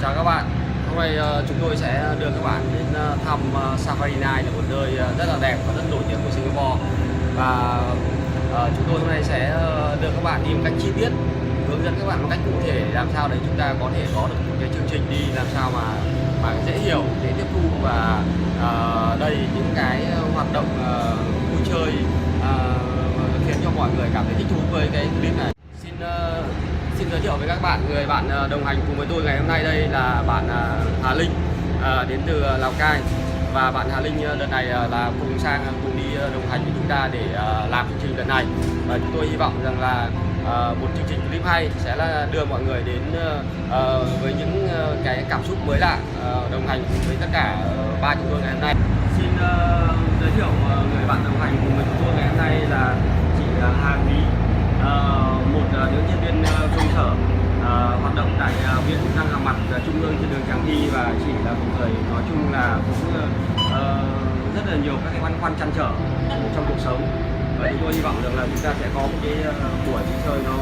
Chào các bạn. Hôm nay chúng tôi sẽ đưa các bạn đến thăm Safari Night, là một nơi rất là đẹp và rất nổi tiếng của Singapore. Và chúng tôi hôm nay sẽ đưa các bạn đi một cách chi tiết, hướng dẫn các bạn một cách cụ thể để làm sao để chúng ta có thể có được một cái chương trình đi làm sao mà dễ hiểu, dễ tiếp thu và đầy những cái hoạt động vui chơi khiến cho mọi người cảm thấy thích thú với cái clip này. Xin giới thiệu với các bạn, người bạn đồng hành cùng với tôi ngày hôm nay đây là bạn Hà Linh, đến từ Lào Cai. Và bạn Hà Linh đợt này là cùng đi đồng hành với chúng ta để làm chương trình đợt này. Và chúng tôi hy vọng rằng là một chương trình clip hay sẽ là đưa mọi người đến với những cái cảm xúc mới lạ, đồng hành với tất cả ba chúng tôi ngày hôm nay. Xin giới thiệu người bạn đồng hành cùng với chúng tôi ngày hôm nay là chị Hà Lý, một những nhân viên công sở hoạt động tại viện răng hàm mặt trung ương trên đường Tràng Thi, và chị là một người nói chung là cũng rất là nhiều các cái băn khoăn trăn trở trong cuộc sống. Và chúng tôi hy vọng rằng là chúng ta sẽ có một cái buổi đi chơi nó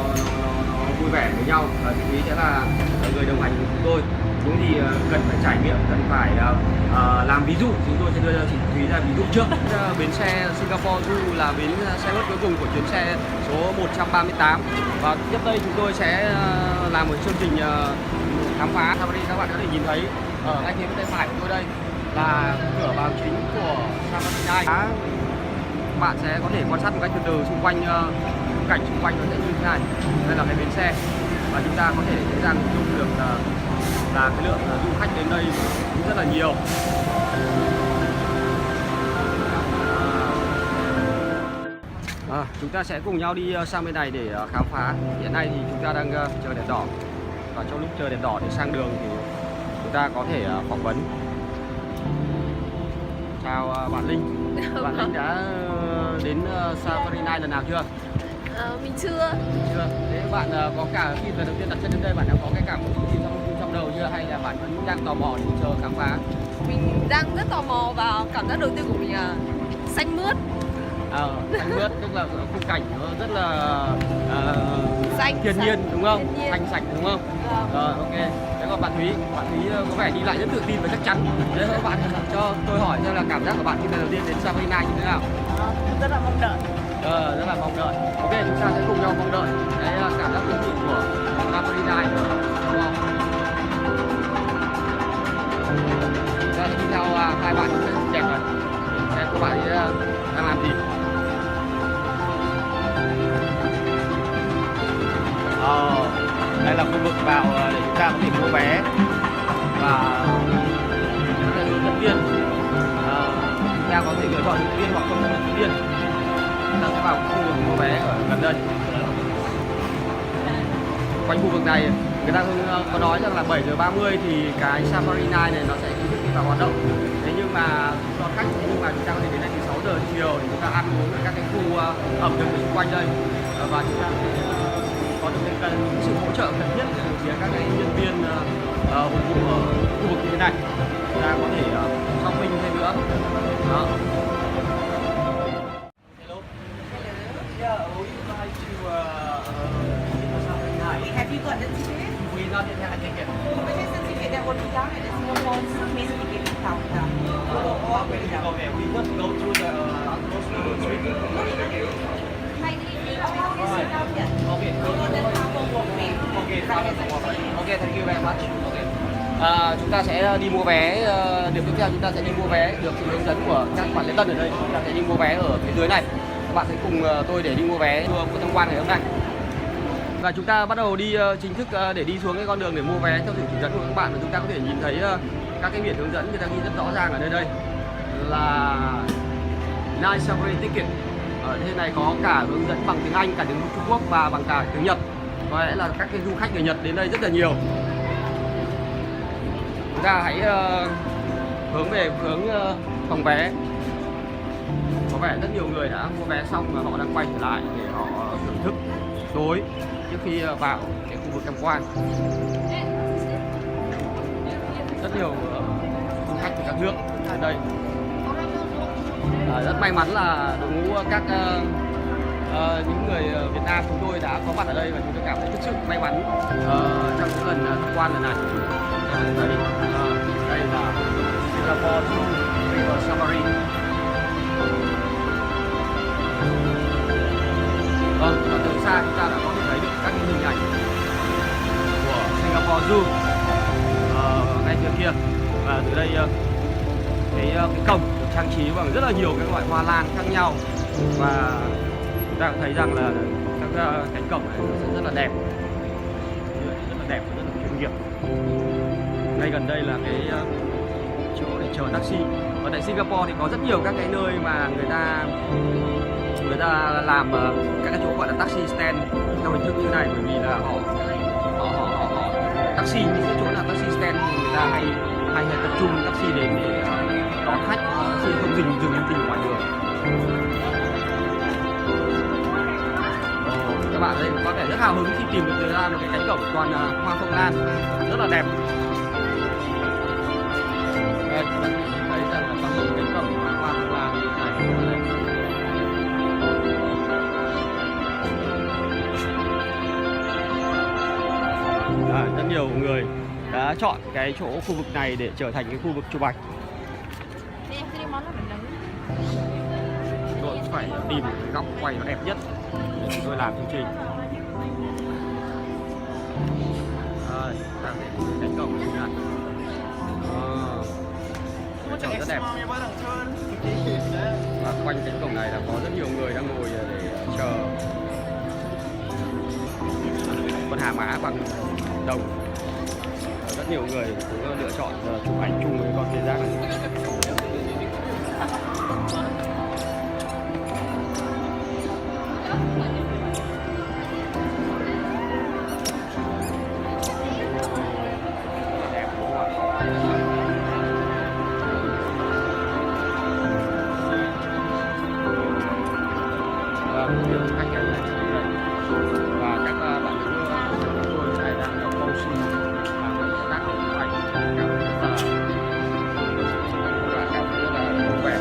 vui vẻ với nhau. Và chị Thúy sẽ là người đồng hành của chúng tôi. Những gì cần phải trải nghiệm, cần phải làm ví dụ, chúng tôi sẽ đưa chị Thúy ra ví dụ trước. Bến xe Singapore Zoo là bến xe buýt cuối cùng của chuyến xe số 138. Và tiếp đây chúng tôi sẽ làm một chương trình khám phá. Các bạn có thể nhìn thấy ở ngay phía bên tay phải của tôi đây là cửa vào chính của Safari Night. Bạn sẽ có thể quan sát một cách từ từ xung quanh, cảnh xung quanh nó sẽ như thế này. Đây là cái bến xe và chúng ta có thể dễ dàng hình dung được là cái lượng du khách đến đây cũng rất là nhiều. Chúng ta sẽ cùng nhau đi sang bên này để khám phá. Hiện nay thì chúng ta đang chờ đèn đỏ, và trong lúc chờ đèn đỏ để sang đường thì chúng ta có thể phỏng vấn. Chào bạn Linh. Bạn Linh đã đến Safari Night lần nào chưa? Mình chưa. Thế bạn có cả khi lần đầu tiên đặt chân đến đây, bạn đã có cái cảm xúc gì trong đầu chưa, hay là bạn vẫn đang tò mò để chờ khám phá? Mình đang rất tò mò, và cảm giác đầu tiên của mình là xanh mướt. Xanh mướt tức là khung cảnh nó rất là thiên xanh, nhiên đúng không? Thiên nhiên. Xanh sạch đúng không? Ok. Thế còn bạn Thúy có vẻ đi lại rất tự tin và chắc chắn. Thế các bạn cho tôi hỏi xem là cảm giác của bạn khi lần đầu tiên đến Safari Night như thế nào? Rất là mong đợi. Rất là mong đợi. Ok, chúng ta sẽ cùng nhau mong đợi cái cảm giác thú vị của Safari Night. Chúng ta sẽ đi theo hai bạn đẹp rồi. Xem các bạn ấy đang làm gì. Đây là khu vực vào để chúng ta có thể mua vé, và các hướng dẫn viên chúng ta có thể lựa chọn hướng dẫn viên hoặc không hướng dẫn viên. Chúng ta sẽ vào khu vực mua vé ở gần đây. Quanh khu vực này người ta có nói rằng là 7 giờ 30 thì cái Safari Night này nó sẽ chính thức đi vào hoạt động. Thế nhưng mà cho khách, nhưng mà chúng ta có thể đến đây từ 6 giờ chiều để chúng ta ăn uống ở các cái khu ẩm thực xung quanh đây, và chúng ta sẽ có được cái sự hỗ trợ cần thiết từ phía các cái nhân viên phục vụ ở khu vực như thế này. Chúng ta có thể shopping thêm nữa. Đó. Have you got the ticket? We not yet have a ticket. Which is the ticket that will be down at the Singapore main ticket counter. Okay, we just go through the close to the street. Okay. Okay, thank you very much. Okay. Chúng ta sẽ đi mua vé. Điểm tiếp theo chúng ta sẽ đi mua vé, được sự hướng dẫn của các bạn lễ tân ở đây. Chúng ta sẽ đi mua vé ở phía dưới này. Các bạn sẽ cùng tôi để đi mua vé của tham quan ngày hôm nay. Và chúng ta bắt đầu đi chính thức để đi xuống cái con đường để mua vé theo sự chỉ dẫn của các bạn. Và chúng ta có thể nhìn thấy các cái biển hướng dẫn người ta ghi rất rõ ràng ở đây là Night Safari Ticket. Ở trên này có cả hướng dẫn bằng tiếng Anh, cả tiếng Trung Quốc và bằng cả tiếng Nhật. Có lẽ là các cái du khách người Nhật đến đây rất là nhiều. Chúng ta hãy hướng về hướng phòng vé. Có vẻ rất nhiều người đã mua vé xong và họ đang quay trở lại để họ thưởng thức tối trước khi vào cái khu vực tham quan. Rất nhiều du khách từ các nước đến đây. Rất may mắn là đội ngũ các những người Việt Nam chúng tôi đã có mặt ở đây, và chúng tôi cảm thấy thực sự may mắn trong những lần tham quan lần này. Đấy, đây là Singapore Zoo River Safari. Vâng, và từ xa chúng ta đã có thể thấy được các cái hình ảnh của Singapore Zoo ngay phía kia. Và từ đây cái cổng được trang trí bằng rất là nhiều các loại hoa lan khác nhau, và chúng ta cũng thấy rằng là các cánh cổng này rất là đẹp, rất là đẹp, rất là chuyên nghiệp. Ngay gần đây là cái chỗ để chờ taxi. Ở tại Singapore thì có rất nhiều các cái nơi mà người ta làm các cái chỗ gọi là taxi stand theo hình thức như này, bởi vì là họ taxi, những cái chỗ là taxi stand thì người ta hay tập trung taxi đến để đón khách, taxi không dừng linh tinh ngoài đường. Các bạn đây có vẻ rất hào hứng khi tìm được ra một cái cánh cổng toàn hoa phong lan rất là đẹp. Đây, thấy rằng là toàn bộ cánh cổng hoa phong lan như thế này. Rất nhiều người đã chọn cái chỗ khu vực này để trở thành cái khu vực chụp ảnh. Tôi phải tìm một cái góc quay nó đẹp nhất để chúng tôi làm chương trình. Cánh cổng như này. Chọn rất đẹp. Và quanh cánh cổng này là có rất nhiều người đang ngồi để chờ con hà mã bằng đồng. Rất nhiều người cũng lựa chọn chụp ảnh chung với con tê giác này. Đẹp đúng không ạ? Và nhiều khách này và các bạn nữ tôi này đang câu xin tác để chụp ảnh cảm rất là vui vẻ.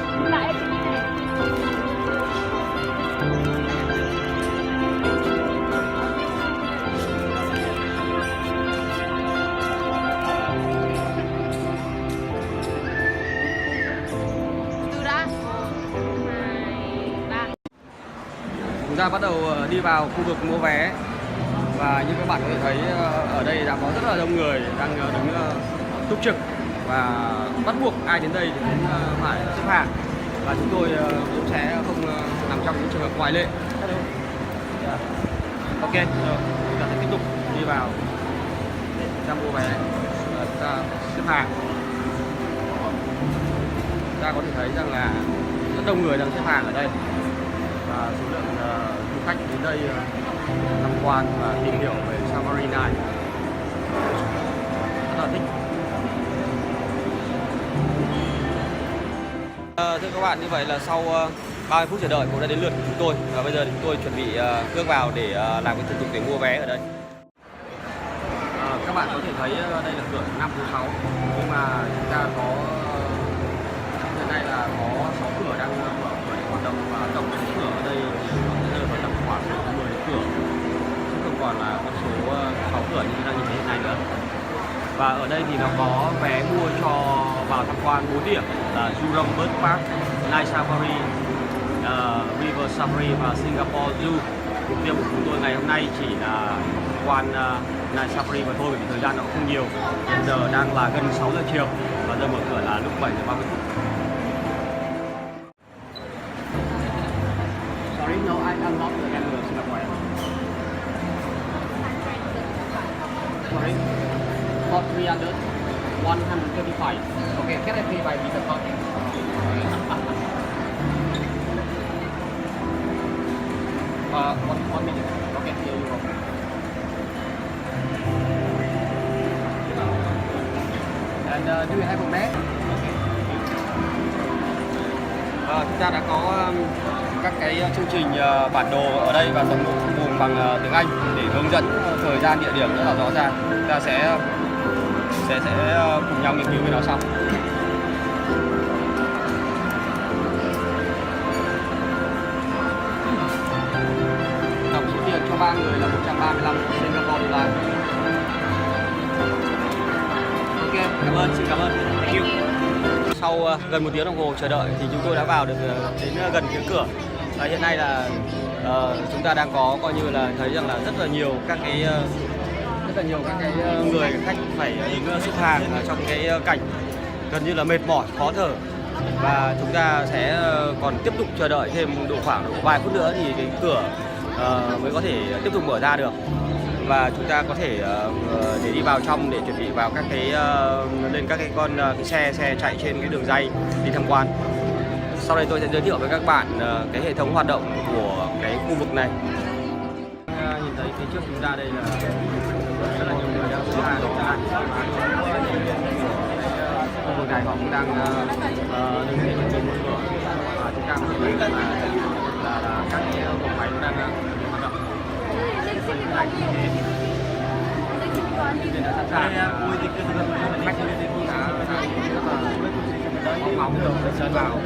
Chúng ta bắt đầu đi vào khu vực mua vé, và như các bạn có thể thấy ở đây đã có rất là đông người đang đứng túc trực, và bắt buộc ai đến đây thì cũng phải xếp hàng, và chúng tôi cũng sẽ không nằm trong những trường hợp ngoại lệ. Ok, rồi chúng ta sẽ tiếp tục đi vào để chúng ta mua vé và chúng ta xếp hàng. Chúng ta có thể thấy rằng là rất đông người đang xếp hàng ở đây, và số lượng du khách đến đây tham quan và tìm hiểu về safari này rất là thích. Thưa các bạn, như vậy là sau 30 phút chờ đợi cũng đã đến lượt của chúng tôi, và bây giờ thì chúng tôi chuẩn bị bước vào để làm cái thủ tục để mua vé ở đây. Các bạn có thể thấy đây là cửa 5 số 6, nhưng mà chúng ta có hiện nay là có 6 cửa đang mở cửa để hoạt động, và tổng số cửa ở đây rơi vào tầm khoảng 10 cửa, chứ không còn là con số 6 cửa như chúng ta nhìn thấy hiện nay nữa. Và ở đây thì nó có vé mua cho vào tham quan 4 điểm là Jurong Bird Park, Night Safari, River Safari và Singapore Zoo. Mục tiêu của chúng tôi ngày hôm nay chỉ là tham quan Night Safari mà thôi, bởi vì thời gian nó cũng không nhiều. Hiện giờ đang là gần 6 giờ chiều và giờ mở cửa là lúc 7 giờ 30 phút. Sorry, no, I'm not the member of Singapore. Sorry, for 300, 135. Okay, can I pay by Visa card? One minute. Okay, here you go. And do you have a map? Chúng ta đã có các cái chương trình bản đồ ở đây và toàn bộ gồm bằng tiếng Anh để hướng dẫn thời gian, địa điểm rất là rõ ràng. Chúng ta sẽ cùng nhau nghiên cứu về nó sau. Tổng số tiền cho 3 người là 135 Singapore dollar. Cảm ơn, xin cảm ơn. Thank you. Sau gần 1 tiếng đồng hồ chờ đợi thì chúng tôi đã vào được đến gần phía cửa. Hiện nay là chúng ta đang có coi như là thấy rằng là rất là nhiều các cái người khách phải đứng xếp hàng trong cái cảnh gần như là mệt mỏi, khó thở, và chúng ta sẽ còn tiếp tục chờ đợi thêm khoảng vài phút nữa thì cái cửa mới có thể tiếp tục mở ra được, và chúng ta có thể để đi vào trong để chuẩn bị vào các cái lên các cái xe chạy trên cái đường ray đi tham quan. Sau đây tôi sẽ giới thiệu với các bạn cái hệ thống hoạt động của cái khu vực này. Nhìn thấy phía trước chúng ta đây là rất là nhiều người đang xếp hàng để ăn. Khu vực này họ cũng đang đứng để chuẩn bị mở cửa, và chúng ta có thể thấy là các cái bộ máy cũng đang hoạt động. Để đã sẵn sàng khách cũng đã rất là mong được sơn vào.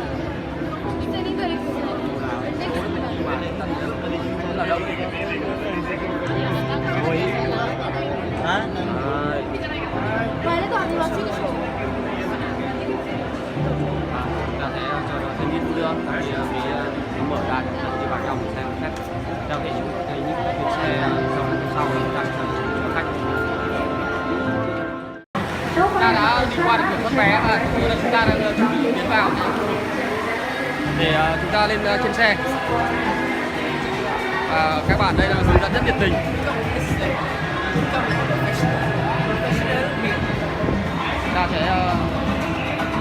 Rất là đông. Hả? Chúng ta sẽ cho thêm ít phút nữa thì nó mở ra để đi vào trong xem khách. Theo thể chúng thấy những cái xe sau đang chờ khách. Chúng ta đã đi qua được cửa xuất vé và chúng ta đang chuẩn bị tiến vào để chúng ta lên trên xe. Và các bạn đây là hướng dẫn rất nhiệt tình. Chúng ta sẽ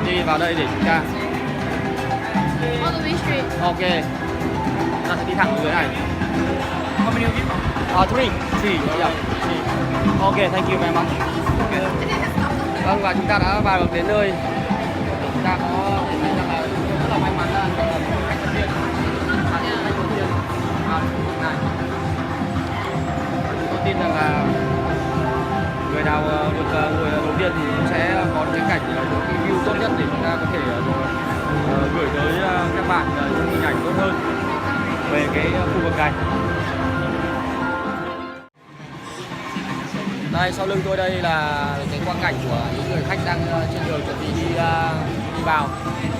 đi vào đây để chúng ta. Ok. Chúng ta sẽ đi thẳng dưới này. Three. Yeah. Ok, thank you very much. Vâng, và chúng ta đã vào được đến nơi. Chúng ta có thể thấy rằng là rất là may mắn là khách đầu tiên vào khu vực này. Tôi tin rằng là người nào được ngồi đầu tiên thì cũng sẽ có cái cảnh, cái view tốt nhất để chúng ta có thể gửi tới các bạn những hình ảnh tốt hơn về cái khu vực này. Đây, sau lưng tôi đây là cái quang cảnh của những người khách đang trên đường chuẩn bị đi vào,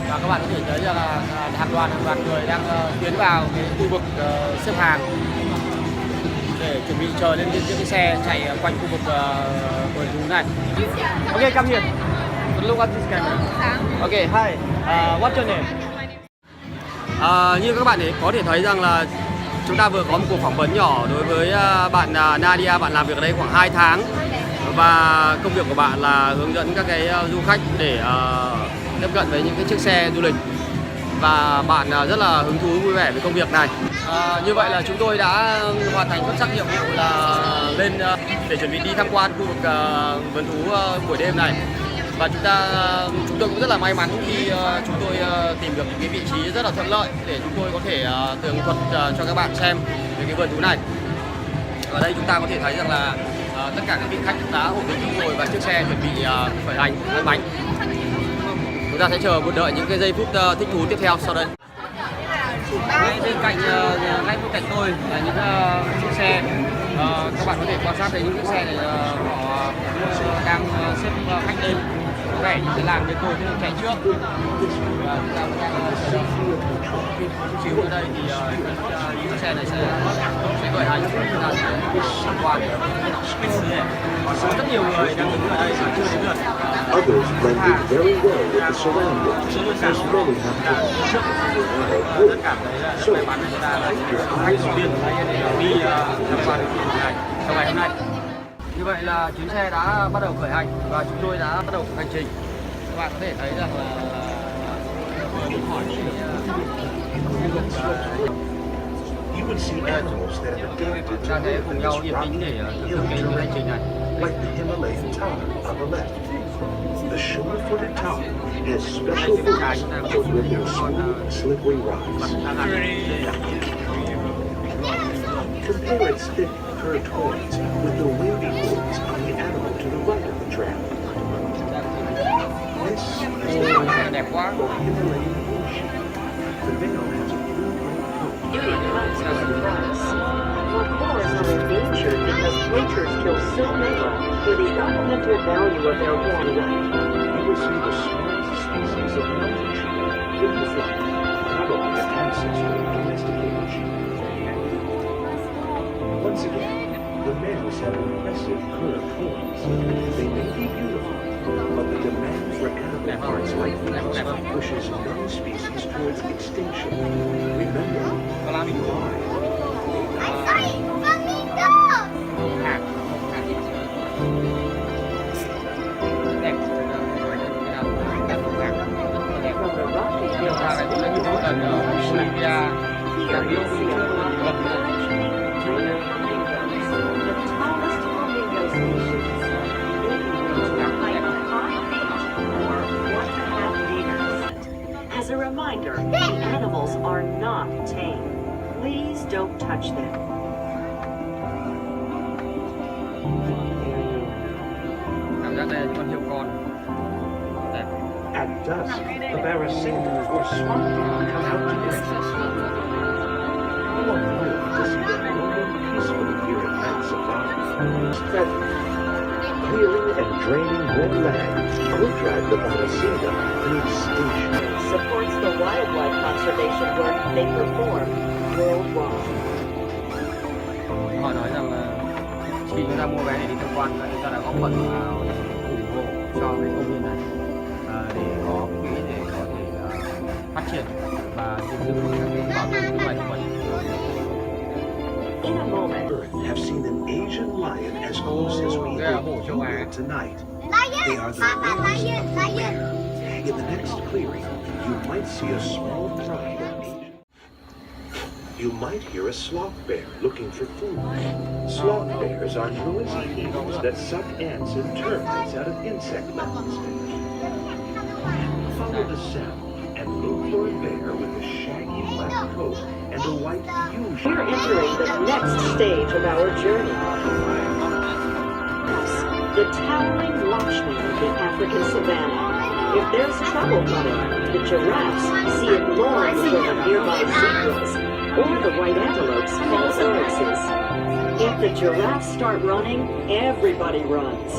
và các bạn có thể thấy là hàng loạt người đang tiến vào cái khu vực xếp hàng để chuẩn bị chờ lên những cái xe chạy quanh khu vực vườn thú này. Ok, come here. Look at this camera. Ok, hi. What's your name? Như các bạn có thể thấy rằng là chúng ta vừa có một cuộc phỏng vấn nhỏ đối với bạn Nadia. Bạn làm việc ở đây khoảng 2 tháng và công việc của bạn là hướng dẫn các cái du khách để tiếp cận với những cái chiếc xe du lịch, và bạn rất là hứng thú vui vẻ với công việc này. Như vậy là chúng tôi đã hoàn thành xuất sắc nhiệm vụ là lên để chuẩn bị đi tham quan khu vực vườn thú buổi đêm này. Và chúng tôi cũng rất là may mắn khi chúng tôi tìm được những cái vị trí rất là thuận lợi để chúng tôi có thể tường thuật cho các bạn xem về cái vườn thú này. Ở đây chúng ta có thể thấy rằng là tất cả các vị khách đã ổn định chỗ ngồi và chiếc xe chuẩn bị khởi hành lăn bánh. Chúng ta sẽ chờ một đợi những cái giây phút thích thú tiếp theo sau đây. Ngay bên cạnh tôi là những chiếc xe. Các bạn có thể quan sát thấy những chiếc xe này họ đang xếp khách lên, có vẻ như cái làng bên tôi sẽ chạy trước, và chúng ta vẫn đang chờ đợi. Chút xíu ở đây thì những chiếc xe này sẽ khởi hành, chúng ta sẽ tham quan. Có rất nhiều người đang đứng ở đây và chưa đến lượt. Others blended very well with the surroundings, as many have to. Tất cả rất may mắn chúng ta là khách đầu tiên đi tham quan này trong ngày hôm nay. Như vậy là chuyến xe đã bắt đầu khởi hành và chúng tôi đã bắt đầu hành trình. Các bạn có thể thấy rằng là hỏi chúng ta sẽ cùng nhau yên tĩnh để thưởng thức cái hành trình này. Like the Himalayan tower on the left. The shoulder-footed tower has special boots for gripping smooth, slippery rides. Compare its thick, curved horns with the wavy hooves on the animal to the right of the track. This is the Đẹp quá. Himalayan bush. The veil has a blue-green coat. For more information, captured because poachers kill so many for the ornamental value of their horn right. You will see the smallest species of mountain sheep in the flock, probably an ancestor of domesticated sheep. Once again, the males have impressive curved horns. They may be beautiful, but the demand for animal parts like these pushes many species towards extinction. Remember, why? From the rocky hills Ra lại tôi những lần ở Bolivia, here you see a large, tiny flamingos, the tallest flamingo species. They can reach a height of 5 feet or 1.5 meters. As a reminder, the animals are not tame. Please don't touch them. cảm giác đây là những con hươu con đẹp. At dusk, the barracinga or swamp deer come out to breakfast. You won't know to see them roaming peacefully here in night safari. Clearing and draining more land could drive the barracinga to extinction. Supports the wildlife conservation work they perform worldwide. Họ nói rằng là khi chúng ta mua vé để đi tham quan là chúng ta đã góp phần vào ủng hộ cho cái công viên này để có quỹ để có thể phát triển và gìn giữ các cái bảo tồn các loài động vật. In a moment, Earth have seen an Asian lion as close as we Yeah, will hổ châu Á. tonight. They are the rarest of lion. In the next clearing, you might see a small pride of Asian. You might hear a sloth bear looking for food. Sloth bears are noisy eaters that suck ants and termites out of insect nests. Follow the sound and look for a bear with a shaggy black coat and a white U-shape. we're entering the next stage of our journey. The towering watchman of the African savannah. If there's trouble coming, the giraffes see it long before the nearby zebras or the white antelopes false oryxes. If the giraffes start running, everybody runs.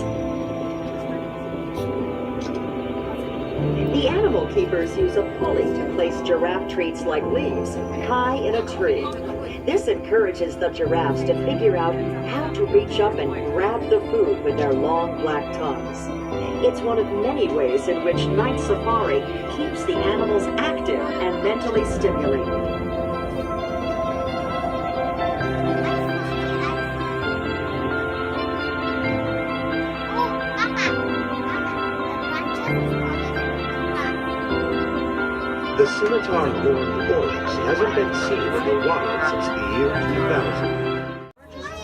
The animal keepers use a pulley to place giraffe treats like leaves high in a tree. This encourages the giraffes to figure out how to reach up and grab the food with their long black tongues. It's one of many ways in which night safari keeps the animals active and mentally stimulated. The scimitar-horned oryx hasn't been seen in the wild since the year 2000.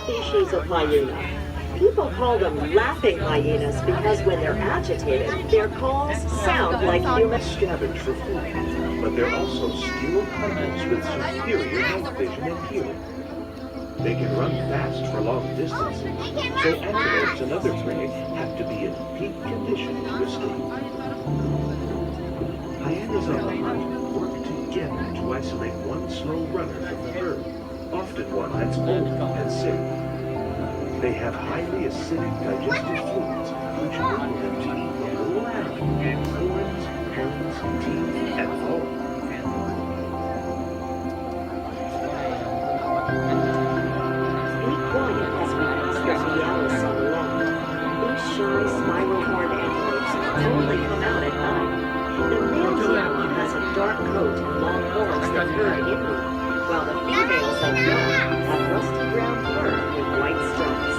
Species of hyena. People call them laughing hyenas because when they're agitated, their calls sound like human. Scavenge for food, but they're also skilled hunters with superior night vision and hearing. They can run fast for long distances, so antelopes and other prey have to be in peak condition to escape. Hyenas on the hunt work together to isolate one slow runner from the herd, often one that's old and sick. They have highly acidic digestive fluids, which enable them to eat the whole animal, horns, bones, teeth, and all. Be quiet as we pass the Cialis on the left. These shy spiral-horned antelopes only come out at night. The male Cialis has a dark coat and long horns that herd inward, while the females and young have rusty brown fur with white stripes.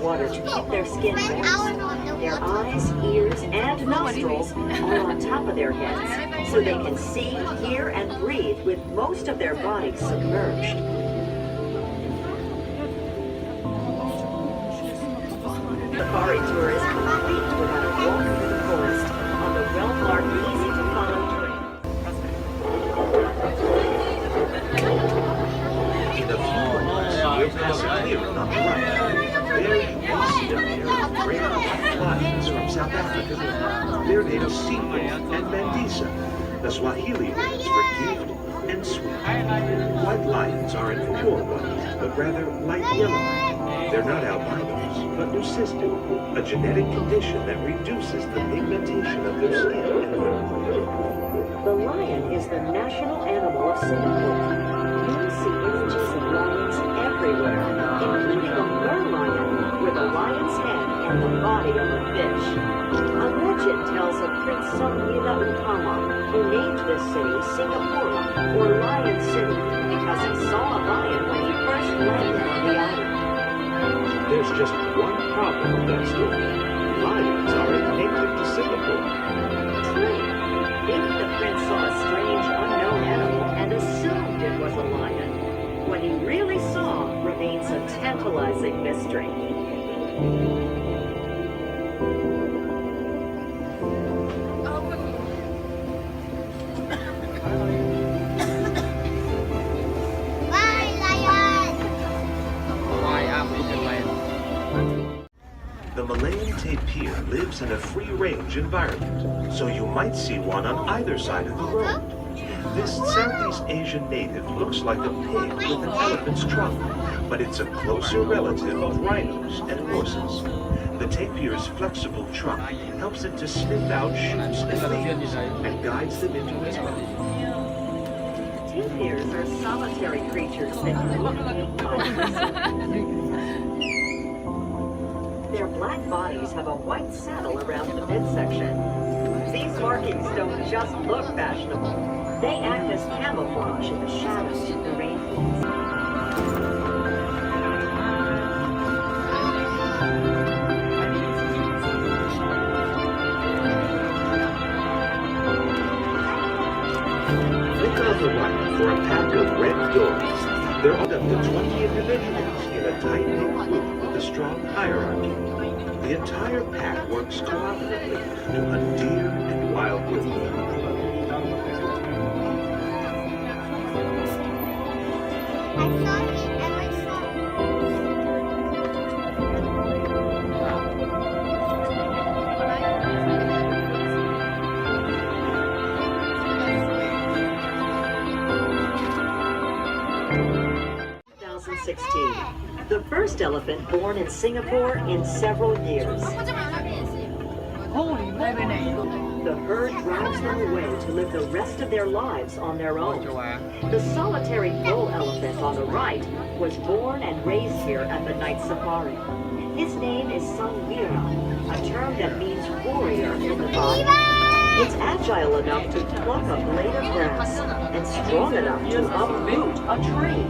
Water to keep their skin moist. Their eyes, ears, and nostrils are on top of their heads, so they can see, hear, and breathe with most of their bodies submerged. Safari tour is complete without a walk through the forest on the well-marked, easy-to-follow trail. In a few moments, you'll pass a clearing on the right. There you can see a pair of rare black lions from South Africa. Their names Sequel and Mandisa. The Swahili words for gift and sweet. White lions aren't pure white, but rather light yellow. They're not albinos, but leucistic, a genetic condition that reduces the pigmentation of their skin. The lion is the national animal of Singapore. You'll see images of lions everywhere, including a merlion with a lion's head and the body of a fish. A legend tells of Prince Samira Utama, who named this city Singapore, or Lion City, because he saw a lion when he first landed on the island. There's just one problem with that story. Lions aren't native to Singapore. True. Maybe the prince saw a strange, unknown animal and assumed it was a lion. What he really saw remains a tantalizing mystery. The Malayan tapir lives in a free-range environment, so you might see one on either side of the road. This Southeast Asian native looks like a pig with an elephant's trunk, but it's a closer relative of rhinos and horses. The tapir's flexible trunk helps it to sniff out shoots and leaves and guides them into its mouth. Tapirs are solitary creatures that look like Their black bodies have a white saddle around the midsection. These markings don't just look fashionable. They act as camouflage in the shadows of the rainforest. Look on the right for a pack of red doors. They're up to 20 individuals in a tight-knit group with a strong hierarchy. The entire pack works cooperatively to hunt deer and wild boar. The first elephant born in Singapore in several years. The herd drives them away to live the rest of their lives on their own. The solitary bull elephant on the right was born and raised here at the night safari. His name is Samira, a term that means warrior in the body. It's agile enough to pluck a blade of grass and strong enough to uproot a tree.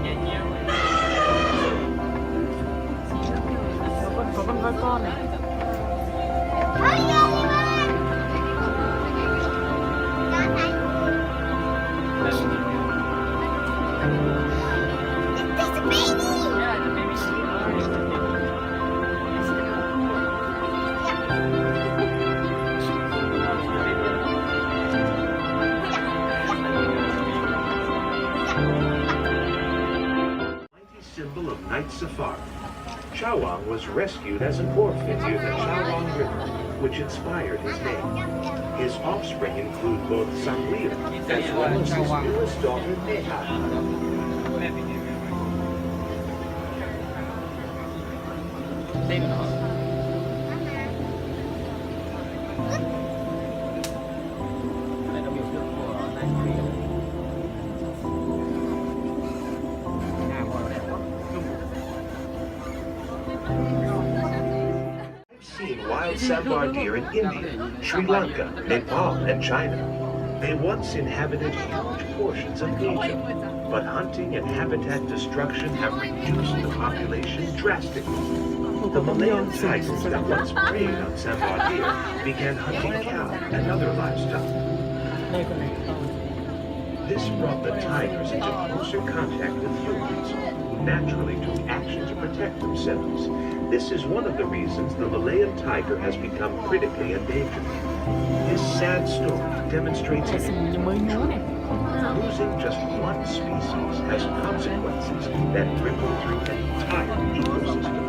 Symbol of night safari. Chawang was rescued as an orphan near the Chawang River, which inspired his name. His offspring include both Samlir as well as his newest daughter Neha. Wild sambar deer in India, Sri Lanka, Nepal, and China. They once inhabited huge portions of Asia, but hunting and habitat destruction have reduced the population drastically. The Malayan tigers that once preyed on sambar deer began hunting cow and other livestock. This brought the tigers into closer contact with humans, who naturally took action to protect themselves. This is one of the reasons the Malayan tiger has become critically endangered. This sad story demonstrates an important truth. Losing just one species has consequences that ripple through entire ecosystems.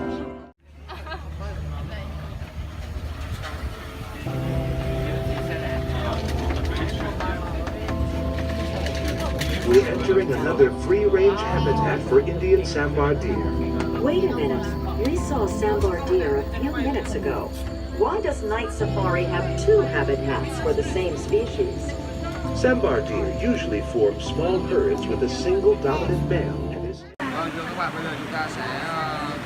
another free-range habitat for Indian sambar deer. Wait a minute. We saw sambar deer a few minutes ago. Why does night safari have two habitats for the same species? Sambar deer usually form small herds with a single dominant male and is... Vâng, thưa các bạn, bây giờ chúng ta sẽ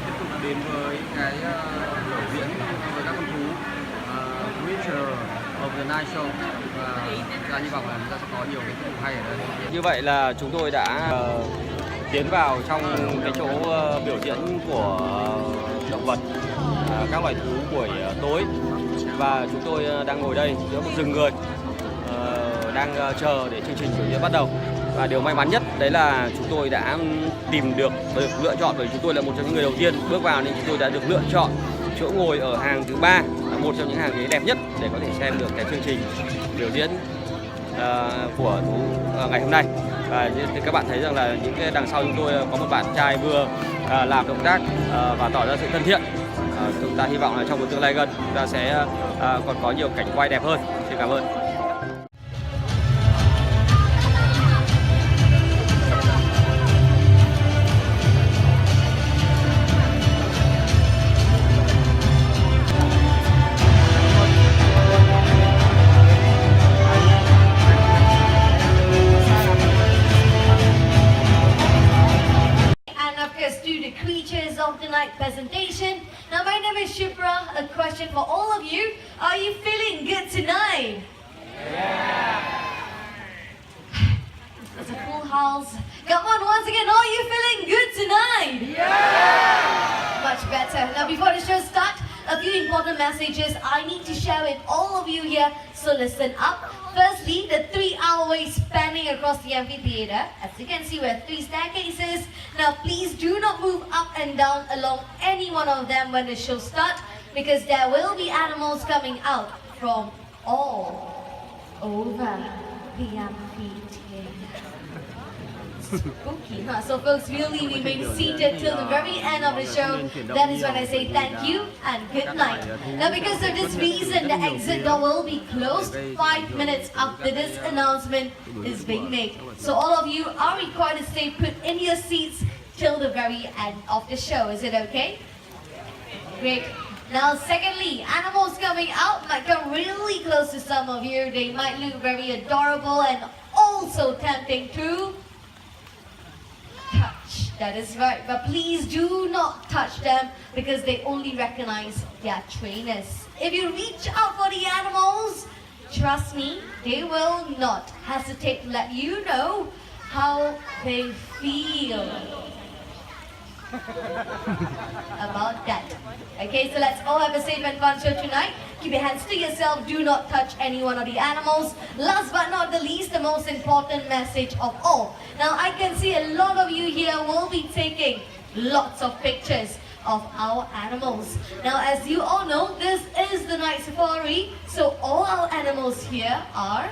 tiếp tục đến với cái biểu diễn với các con thú Creature of the Night Show, và chúng ta hy vọng là chúng ta sẽ có nhiều cái tiết mục hay ở đây. Như vậy là chúng tôi đã tiến vào trong cái chỗ biểu diễn của động vật, các loài thú buổi tối, và chúng tôi đang ngồi đây giữa một rừng người đang chờ để chương trình biểu diễn bắt đầu. Và điều may mắn nhất đấy là chúng tôi đã tìm được lựa chọn, bởi chúng tôi là một trong những người đầu tiên bước vào nên chúng tôi đã được lựa chọn chỗ ngồi ở hàng thứ 3, một trong những hàng ghế đẹp nhất để có thể xem được cái chương trình biểu diễn của thú ngày hôm nay. Và như các bạn thấy rằng là những cái đằng sau chúng tôi có một bạn trai vừa làm động tác và tỏ ra sự thân thiện. Chúng ta hy vọng là trong một tương lai gần chúng ta sẽ còn có nhiều cảnh quay đẹp hơn. Xin cảm ơn. Creatures of the Night presentation. Now my name is Shipra. A question for all of you. Are you feeling good tonight? Yeah. It's a full house. Come on, once again, are you feeling good tonight? Yeah. Much better. Now before the show starts, a few important messages I need to share with all of you here, so listen up. Firstly, the 3-hour way spanning across the amphitheater. As you can see, we have 3 staircases. Now, please do not move up and down along any one of them when the show starts, because there will be animals coming out from all over the amphitheater. Spooky, huh? So folks, really remain seated till the very end of the show. That is when I say thank you and good night. Now because of this reason, the exit door will be closed 5 minutes after this announcement is being made. So all of you are required to stay put in your seats till the very end of the show. Is it okay? Great. Now secondly, animals coming out might come really close to some of you. They might look very adorable and also tempting to touch. That is right, but please do not touch them because they only recognize their trainers. If you reach out for the animals, trust me, they will not hesitate to let you know how they feel about that. Okay, so let's all have a safe and fun show tonight. Keep your hands to yourself, do not touch any one of the animals. Last but not the least, the most important message of all. Now I can see a lot of you here will be taking lots of pictures of our animals. Now as you all know, this is the night safari, so all our animals here are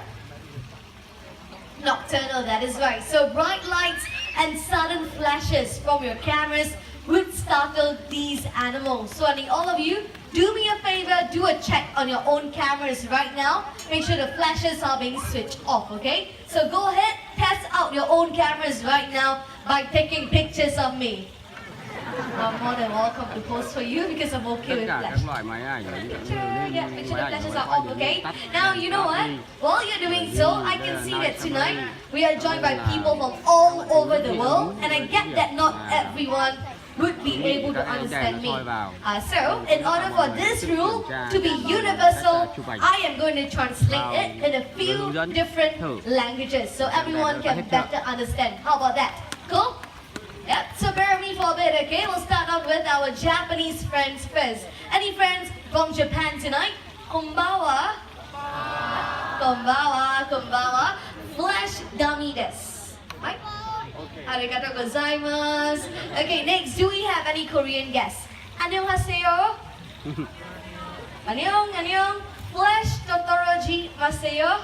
nocturnal, that is right. So bright lights and sudden flashes from your cameras would startle these animals. So I need all of you, do me a favor, do a check on your own cameras right now. Make sure the flashes are being switched off, okay? So go ahead, test out your own cameras right now by taking pictures of me. I'm more than welcome to post for you because I'm okay with flash. Yeah, make sure the flashes are off, okay? Now, you know what? While you're doing so, I can see that tonight we are joined by people from all over the world, and I get that not everyone would be able to understand me. So, in order for this rule to be universal, I am going to translate it in a few different languages so everyone can better understand. How about that? Cool? Yep, so bear with me for a bit, okay? We'll start out with our Japanese friends first. Any friends from Japan tonight? Konbawa. Konbawa, konbawa. Flash dummy desu. Right? Arigatou gozaimasu. Okay, next, do we have any Korean guests? Annyeonghaseyo. Annyeong. Flash totoroji maseyo.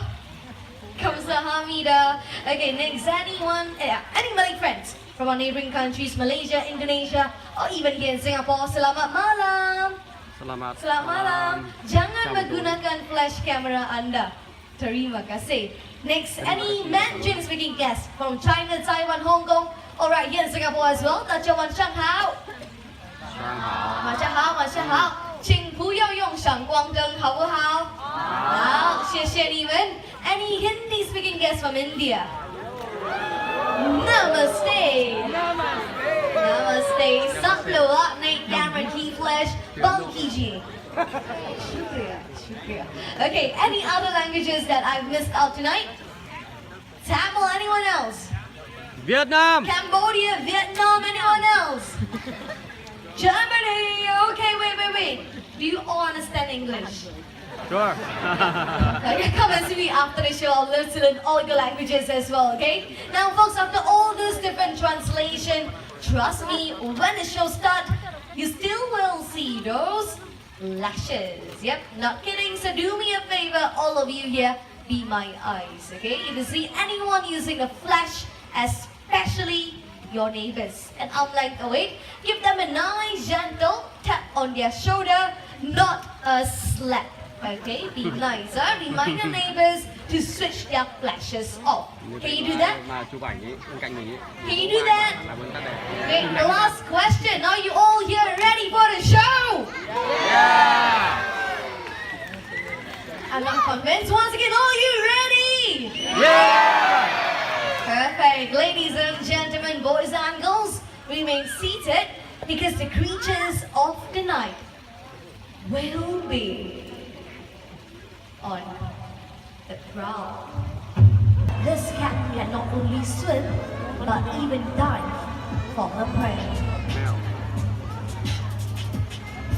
Kamsahamnida. Okay, next, anyone? Any Malay friends from our neighboring countries, Malaysia, Indonesia, or even here in Singapore? Selamat malam. Selamat malam. Jangan menggunakan flash kamera anda. Terima kasih. Next, any Mandarin speaking guests from China, Taiwan, Hong Kong, or right here in Singapore as well? 大家晚上好。晚上好，晚上好，请不要用闪光灯，好不好？好，谢谢你们。Any Hindi speaking guests from India? Namaste. Namaste. सब लोग अपने camera की flash बंद कीजिए. Shukriya. Okay, any other languages that I've missed out tonight? Tamil, anyone else? Vietnam. Cambodia, Vietnam, anyone else? Germany. Okay, wait. Do you all understand English? Sure. Okay, come and see me after the show. I'll learn to learn all the languages as well, okay? Now, folks, after all this different translation, trust me, when the show starts, you still will see those lashes. Yep, not kidding. So do me a favor, all of you here, be my eyes, okay? If you see anyone using a flash, especially your neighbors, an arm length away, give them a nice gentle tap on their shoulder, not a slap. Okay, be nice, huh? Remind your neighbors to switch their flashes off. Can you do that? Can you do that? Okay, the last question. Are you all here ready for the show? Yeah. I'm not convinced. Once again, are you ready? Yeah. Perfect. Ladies and gentlemen, boys and girls, remain seated because the creatures of the night will be on the prowl. This cat can not only swim, but even dive for her prey.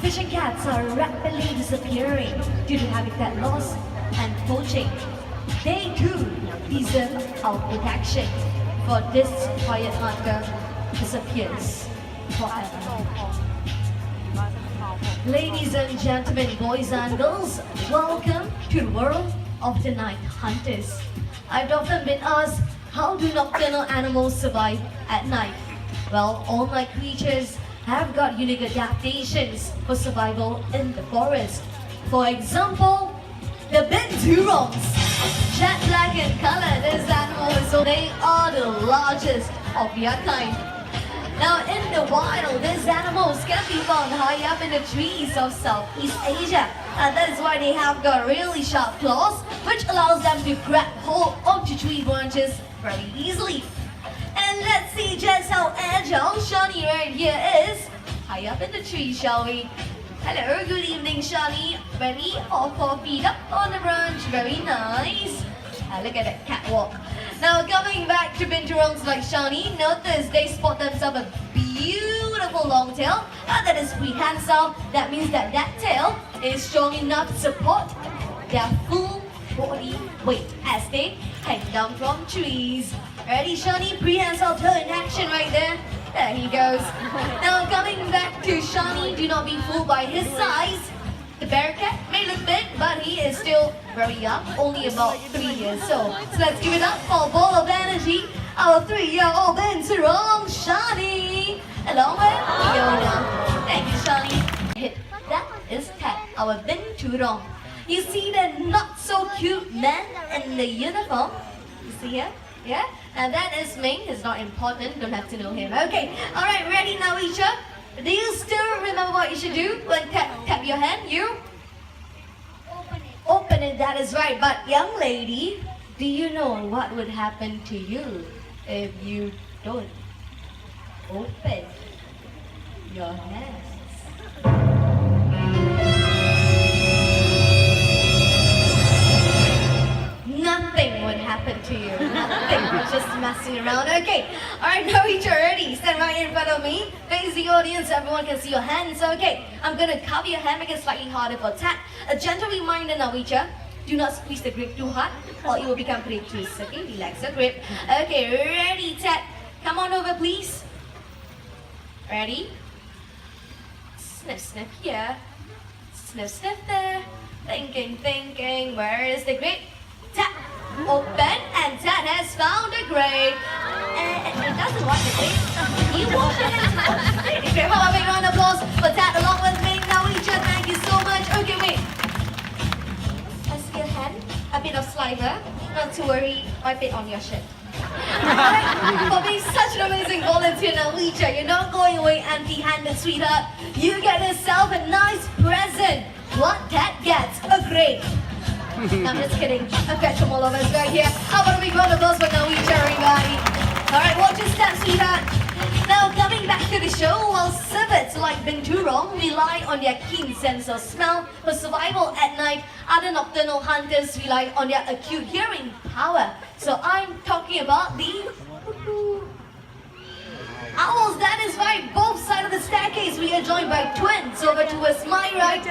Fishing cats are rapidly disappearing due to habitat loss and poaching. They too deserve our protection, for this quiet hunter disappears forever. Ladies and gentlemen, boys and girls, welcome to the world of the night hunters. I've often been asked, how do nocturnal animals survive at night? Well, all night creatures have got unique adaptations for survival in the forest. For example, the binturongs. Jet black in color, this animal is they are the largest of their kind. Now in the wild, these animals can be found high up in the trees of Southeast Asia. And that is why they have got really sharp claws, which allows them to grab hold onto tree branches very easily. And let's see just how agile Shani right here is. High up in the tree, shall we? Hello, good evening, Shani. Ready? All 4 feet up on the branch. Very nice. Look at that catwalk. Now coming back to binturongs like Shani, notice they spot themselves a beautiful long tail. That is prehensile. That means that tail is strong enough to support their full body weight as they hang down from trees. Ready, Shani? Prehensile tail in action right there. There he goes. Now coming back to Shani, do not be fooled by his size. The bear cat may look big, but he is still very young, only about 3 years old. So let's give it up for a ball of energy, our 3-year-old binturong, Shani, along with Fiona. Thank you, Shani. That is Ted, our binturong. You see the not so cute man in the uniform? You see here? Yeah? Now that is Ming. It's not important. Don't have to know him. Okay. All right. Ready now, Isha? Do you still remember what you should do when tap your hand? You? Open it. That is right. But young lady, do you know what would happen to you if you don't open your hands? Nothing would happen to you. Nothing. We're just messing around. Okay. Alright, now each are ready. Stand right in front of me. Face the audience so everyone can see your hands. Okay. I'm gonna cover your hand, make it slightly harder for tap. A gentle reminder now, Icha. Do not squeeze the grip too hard or it will become pretty loose. Okay, relax the grip. Okay, ready, tap. Come on over, please. Ready? Sniff, sniff here. Sniff, sniff there. Thinking, thinking. Where is the grip? Tap, open, and Ted has found a grave. And it doesn't want the grave. You want your hands. Okay, hold on, big round of applause for Ted along with me. Now, Icha, thank you so much. Okay, wait. I see your hand, a bit of saliva. not to worry, I fit on your ship. For being such an amazing volunteer Norwegian, you're not going away empty-handed, sweetheart. You get yourself a nice present. What that gets, a grade. No, I'm just kidding. I've got some all of us right here. How about a big round of applause for Norwegian, everybody? Alright, watch your step, sweetheart. Now, coming back to the show, while civets like Binturong rely on their keen sense of smell for survival at night, other nocturnal hunters rely on their acute hearing power. So I'm talking about the owls. That is right, both sides of the staircase we are joined by twins. Over towards my right,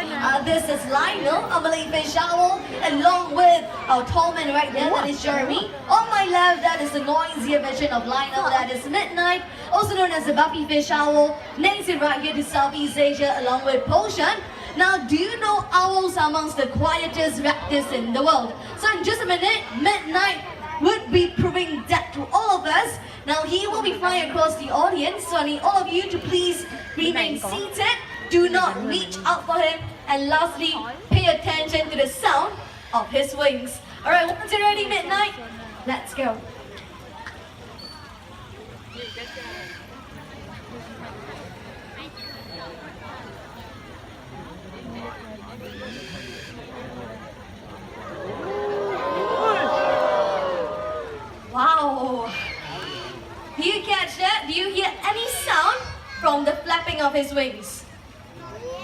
this is Lionel, a Malay fish owl, along with our tall man right there, that is Jeremy. On my left, that is the noisier version of Lionel, that is Midnight, also known as the Buffy fish owl, native right here to Southeast Asia, along with Potion. Now, do you know owls are amongst the quietest raptors in the world? So in just a minute, Midnight would be proving that to all of us. Now he will be flying across the audience, so I need all of you to please remain seated. Do not reach out for him. And lastly, pay attention to the sound of his wings. Alright, once you're ready, Midnight, let's go. Wow! Do you catch that? Do you hear any sound from the flapping of his wings?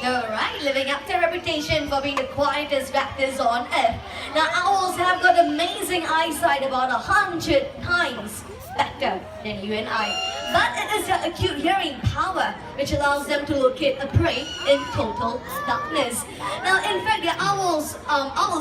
Alright, living up to reputation for being the quietest raptors on Earth. Now, owls have got amazing eyesight, about 100 times better than you and I. But it is their acute hearing power which allows them to locate a prey in total darkness. Now, in fact, their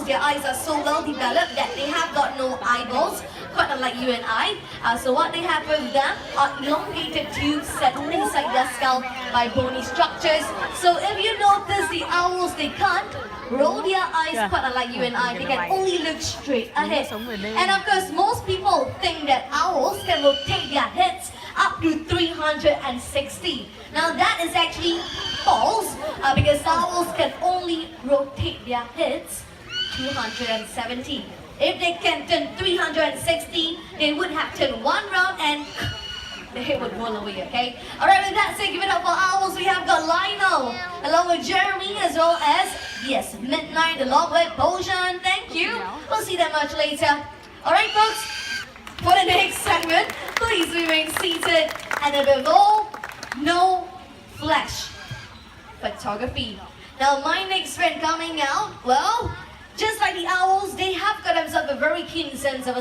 their eyes are so well developed that they have got no eyeballs, quite unlike you and I. So what they have with them are elongated tubes set inside their skull by bony structures. So if you notice, the owls, they can't roll their eyes, quite unlike you and I. They can only look straight ahead. And of course, most people think that owls can rotate their heads up to 360. Now that is actually false, because owls can only rotate their heads 270. If they can turn 360, they would have turned one round and the head would roll away, okay? Alright, with that said, give it up for owls. We have got Lionel, along with Jeremy, as well as, yes, Midnight, along with Potion. Thank you. We'll see them much later. Alright, folks, for the next segment, please remain seated. And above all, no flash photography. Now, my next friend coming out, well, just like the owls, they have got themselves a very keen sense of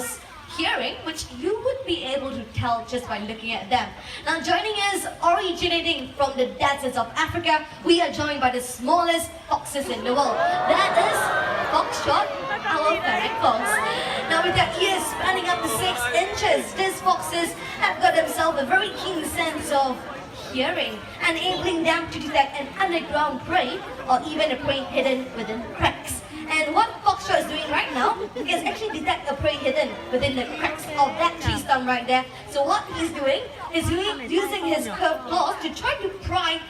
hearing, which you would be able to tell just by looking at them. Now, joining us, originating from the deserts of Africa, we are joined by the smallest foxes in the world. That is Foxtrot, our ferret fox. Now, with their ears spanning up to 6 inches, these foxes have got themselves a very keen sense of hearing, enabling them to detect an underground prey or even a prey hidden within cracks. And what Foxtrot is doing right now is actually detect a prey hidden within the cracks of that tree stump right there. So what he's doing is using his curved claws to try to pry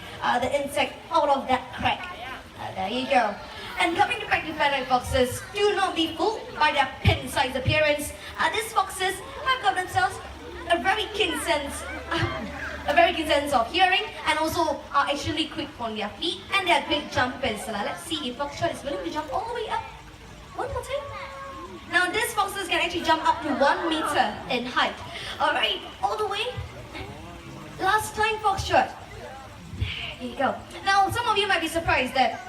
the insect out of that crack. There you go. And coming back to ferret foxes, do not be fooled by their pin-sized appearance. These foxes have got themselves a very keen sense of hearing, and also are actually quick on their feet, and they are great jumpers. Let's see if Foxtrot is willing to jump all the way up. One more time. Now, these foxes can actually jump up to 1 meter in height. Alright, all the way. Last time, Foxtrot. There you go. Now, some of you might be surprised that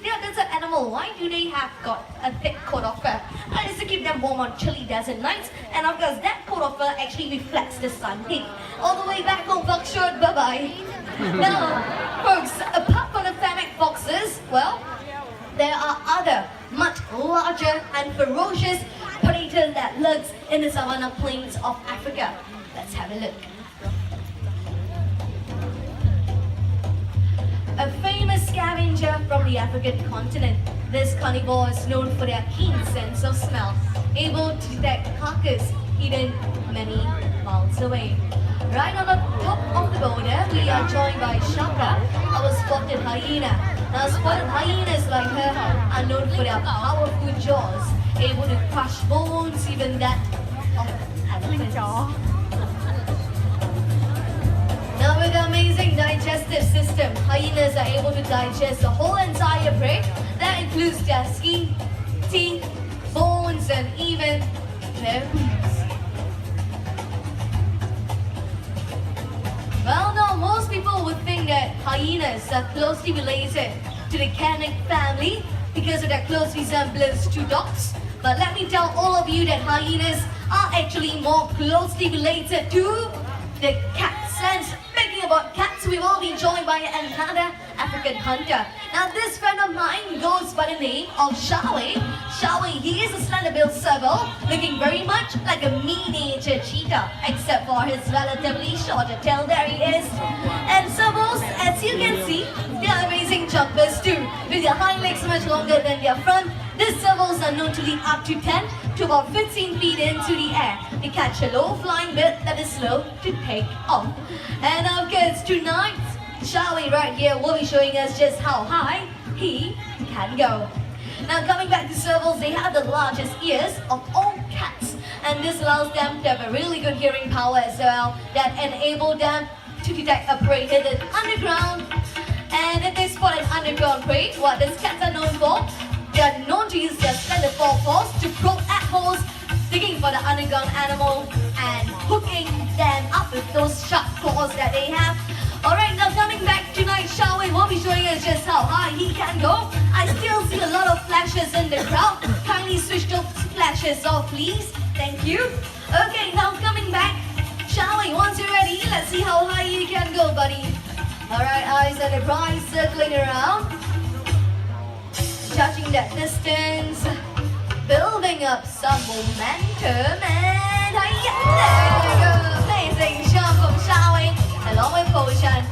they are desert animal. Why do they have got a thick coat of fur? That is to keep them warm on chilly desert nights, and of course that coat of fur actually reflects the sun heat. All the way back home, Foxtrot, bye-bye. Now, folks, apart from the fennec foxes, well, there are other much larger and ferocious predators that lurks in the savanna plains of Africa. Let's have a look. A famous scavenger from the African continent, this carnivore is known for their keen sense of smell, able to detect carcass hidden many miles away. Right on the top of the border, we are joined by Shaka, our spotted hyena. Now, spotted hyenas like her are known for their powerful jaws able to crush bones, even that of elephants. Now with the amazing digestive system, hyenas are able to digest the whole entire prey. That includes their skin, teeth, bones, and even their hooves. Well, now most people would think that hyenas are closely related to the canis family because of their close resemblance to dogs. But let me tell all of you that hyenas are actually more closely related to the cats. And speaking about cats, we will be joined by another African hunter. Now this friend of mine goes by the name of Shawi. Shawi, he is a slender-built serval, looking very much like a miniature cheetah, except for his relatively shorter tail. There he is. And servals, as you can see, they are amazing jumpers too. With their hind legs much longer than their front, these servals are known to leap up to 10 to about 15 feet into the air. They catch a low-flying bird that is slow to take off. And of course, tonight, Shawi right here will be showing us just how high he can go. Now coming back to servals, they have the largest ears of all cats, and this allows them to have a really good hearing power as well that enable them to detect a prey hidden underground. And if they spot an underground prey, what these cats are known for, they are known to use their slender forepaws to probe at holes, digging for the underground animal and hooking them up with those sharp claws that they have. Alright, now coming back tonight, Shawi will be showing us just how high he can go. I still see a lot of flashes in the crowd. Kindly switch those flashes off, please. Thank you. Okay, now coming back, Shawi, once you're ready, let's see how high you can go, buddy. Alright, eyes on the prize, circling around. Judging that distance, building up some momentum, and there you go. Amazing jump from Shawi, along with Potion.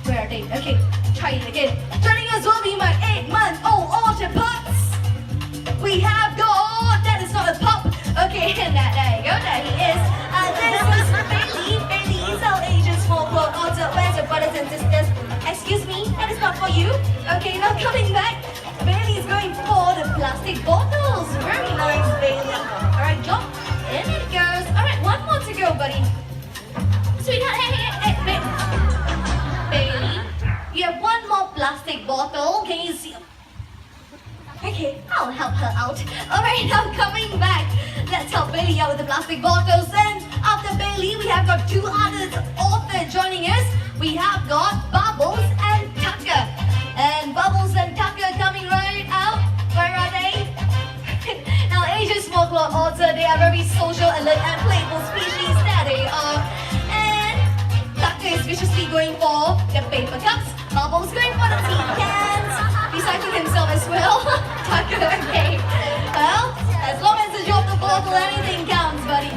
Where are they? Okay, try it again. Joining us will be my 8-month-old octopus. We have got, that is not a pup. Okay, and there you go, there he is. This is Bailey. Bailey is our Asian small claw otter. Where's your brothers and sisters? Excuse me, that is not for you. Okay, now coming back. Bailey is going for the plastic bottles. Very nice, Bailey. Alright, jump. In it goes. Alright, one more to go, buddy. Sweetheart, hey, Bailey, you have one more plastic bottle. Can you see? Okay, I'll help her out. Alright, now coming back. Let's help Bailey out with the plastic bottles. And after Bailey, we have got two others authors joining us. We have got Bubbles and Tucker. And Bubbles and Tucker coming right out. Where are they? Now, Asian small claw otter, they are very social, alert, and playful species. There they are. And Tucker is viciously going for the paper cups. Bubbles going for the tea cans. Recycling himself as well. Tucker, okay. Well, as long as you drop the bottle, anything counts, buddy.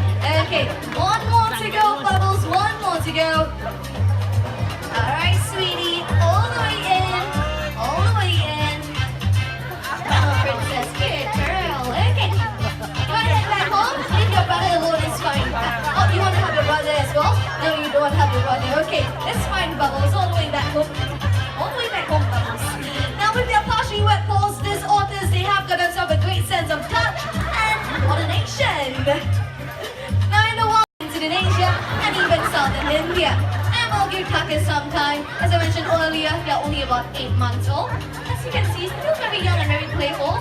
Okay, one more to go, Bubbles. One more to go. Alright, sweetie. All the way in. All the way in. Oh, princess, good girl. Okay. You want to head back home? Leave your brother alone, it's fine. Oh, you want to have your brother as well? No, you don't have your brother. Okay, it's fine, Bubbles. All the way back home. All the way back home, Bubbles. Now, with their partially wet paws, these authors, they have got themselves a great sense of touch and coordination. Now, in the wild, Indonesia, and even southern India. We'll give Tucker some time. As I mentioned earlier, they're only about 8 months old. As you can see, still very young and very playful.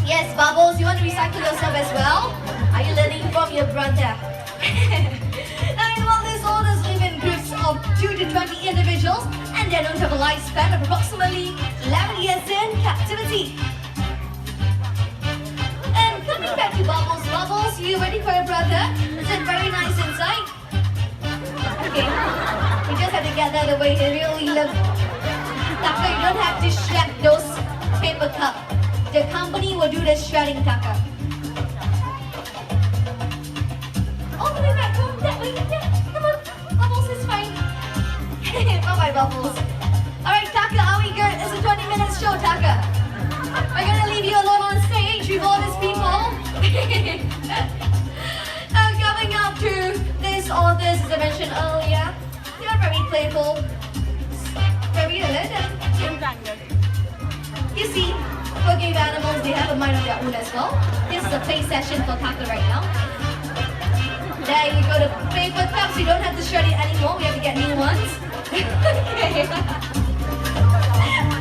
Yes, Bubbles, you want to recycle yourself as well? Are you learning from your brother? Now, in all these orders live in groups of 2 to 20 individuals, and they don't have a lifespan of approximately 11 years in captivity. And coming back to Bubbles, Bubbles, you ready for your brother? Is it very nice inside? Okay, we just have to get that away. They really love. Tucker, you don't have to shred those paper cups. The company will do the shredding, Tucker. All the way back home, that way, yeah, come on. Bubbles is fine. Bye-bye, Bubbles. Alright, Tucker, are we good? It's a 20-minute show, Tucker. We're gonna leave you alone on stage with all these people. Now, coming up to this authors, as I mentioned earlier, they are very playful, very alert. You see, Forgive animals, they have a mind of their own as well. This is a play session for Taka right now. There you go, the paper cups, you don't have to shred it anymore, we have to get new ones. Okay.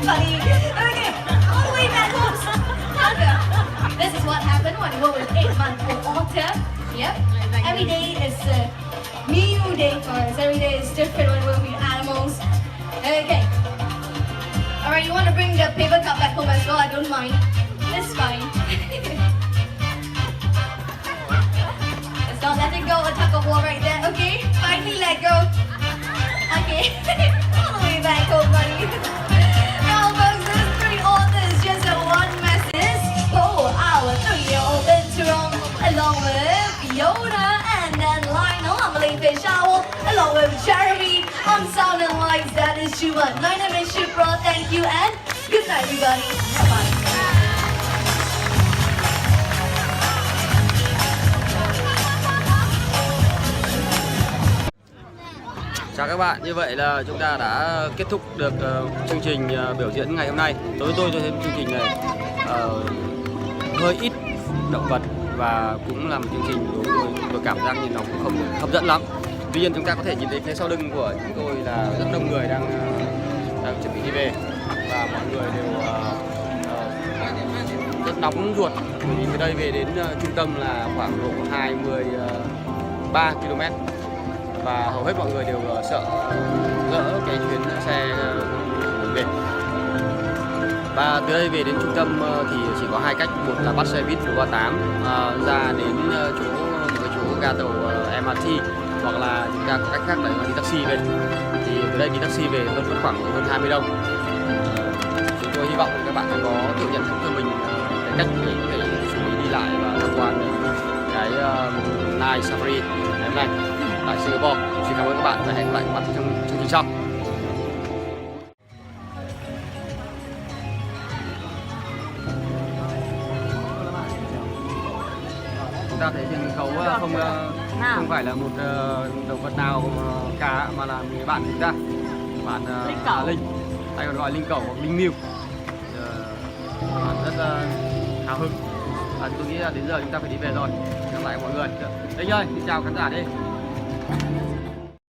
Funny. Okay, all the way back home. Taka, this is what happened when we were with 8-month-old Otter. Yep, every day is a new day for us. Every day is different when we're with animals. Okay. Alright, you want to bring the paper cup back home as well? I don't mind. It's fine. Let's not let it go. A tug of war right there. Okay, finally let go. Okay, all the way back home, buddy. Now, folks, there's 3 authors, just one message. Oh, our 3-year-old Jerome, along with Fiona, and then Lionel, I'm Michaeljo, along with Jeremy, on sound and lights, that is Schumann. My name is Shupra, thank you, and good night, everybody. Bye-bye. Chào các bạn, như vậy là chúng ta đã kết thúc được chương trình biểu diễn ngày hôm nay. Đối với tôi thấy chương trình này hơi ít động vật và cũng là một chương trình đối với tôi cảm giác như nó cũng không hấp dẫn lắm. Tuy nhiên chúng ta có thể nhìn thấy phía sau lưng của chúng tôi là rất đông người đang chuẩn bị đi về và mọi người đều rất nóng ruột vì từ đây về đến trung tâm là khoảng độ 23 km. Và hầu hết mọi người đều sợ lỡ cái chuyến xe về. Và từ đây về đến trung tâm thì chỉ có 2 cách, một là bắt xe buýt của ga 8 ra đến chỗ ga tàu MRT, hoặc là chúng ta có cách khác là đi taxi về. Thì từ đây đi taxi về hơn khoảng hơn 20 đồng. Chúng tôi hy vọng các bạn sẽ có tự nhận thức cho mình cái cách để có thể xử lý đi lại và tham quan cái Night Safari ngày hôm nay tại Singapore. Xin cảm ơn các bạn và hẹn gặp lại các bạn trong chương trình sau. Chúng ta thấy trên khấu không phải là một động vật nào cả mà là người bạn của chúng ta, bạn Linh, hay còn gọi Linh Cẩu hoặc Linh Miêu. Bạn rất hào hứng và tôi nghĩ là đến giờ chúng ta phải đi về rồi. Gặp lại mọi người. Đây ơi, xin chào khán giả đi.